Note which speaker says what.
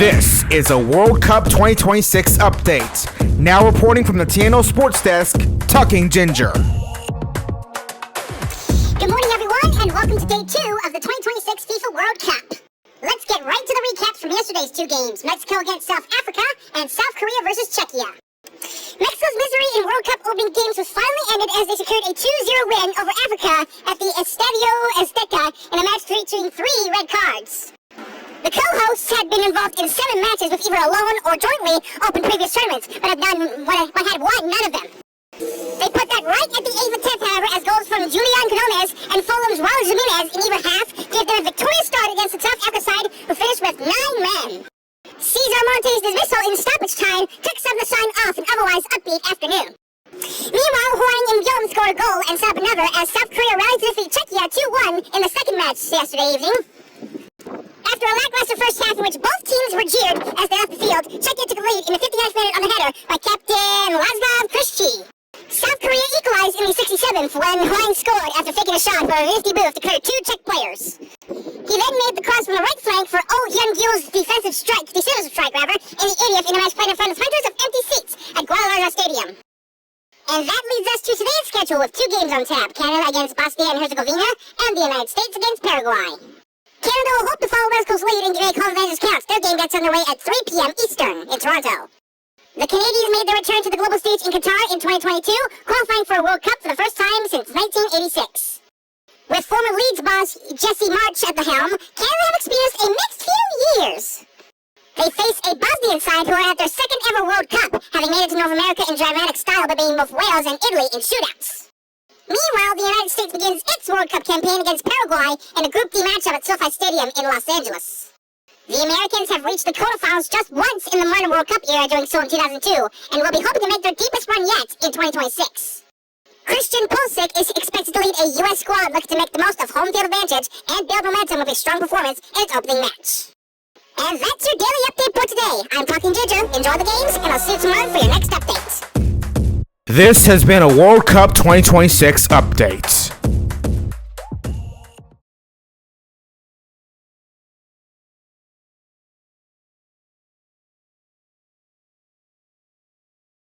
Speaker 1: This is a World Cup 2026 update. Now reporting from the TNO Sports Desk, Tucking Ginger.
Speaker 2: Good morning, everyone, and welcome to day 2 of the 2026 FIFA World Cup. Let's get right to the recaps from yesterday's two games, Mexico against South Africa and South Korea versus Czechia. Mexico's misery in World Cup opening games was finally ended as they secured a 2-0 win over Africa at the Estadio Azteca in a match featuring 3 red cards. The co-hosts had been involved in 7 matches with either alone or jointly open previous tournaments, but had won none of them. They put that right at the 8th attempt, however, as goals from Julian Gomez and Fulham's Raul Jimenez in either half gave them a victorious start against the South Africa side, who finished with 9 men. Cesar Monte's dismissal in stoppage time took some of the shine off an otherwise upbeat afternoon. Meanwhile, Hwang In-byum scored a goal and set up another as South Korea rallied to defeat Czechia 2-1 in the second match yesterday evening. After a lackluster first half in which both teams were jeered as they left the field, Czechia took a lead in the 59th minute on the header by Captain Laszlo Krejci. South Korea equalized in the 67th when Hwang scored after faking a shot for a risky booth to clear 2 Czech players. He then made the cross from the right flank for Oh Hyun-gil's decisive strike, in the 80th in a match played in front of hundreds of empty seats at Guadalajara Stadium. And that leads us to today's schedule with 2 games on tap, Canada against Bosnia and Herzegovina and the United States against Paraguay. Canada will hope to follow Mexico's lead and make home advantage count. Their game gets underway at 3 p.m. Eastern in Toronto. The Canadians made their return to the global stage in Qatar in 2022, qualifying for a World Cup for the first time since 1986. With former Leeds boss Jesse March at the helm, Canada have experienced a mixed few years. They face a Bosnian side who are at their second ever World Cup, having made it to North America in dramatic style by beating both Wales and Italy in shootouts. Meanwhile, the United States begins its World Cup campaign against Paraguay in a Group D matchup at SoFi Stadium in Los Angeles. The Americans have reached the quarterfinals just once in the modern World Cup era, doing so in 2002, and will be hoping to make their deepest run yet in 2026. Christian Pulisic is expected to lead a U.S. squad looking to make the most of home field advantage and build momentum with a strong performance in its opening match. And that's your daily update for today. I'm Tucking Ginger. Enjoy the games, and I'll see you tomorrow for your next update.
Speaker 1: This has been a World Cup 2026 update.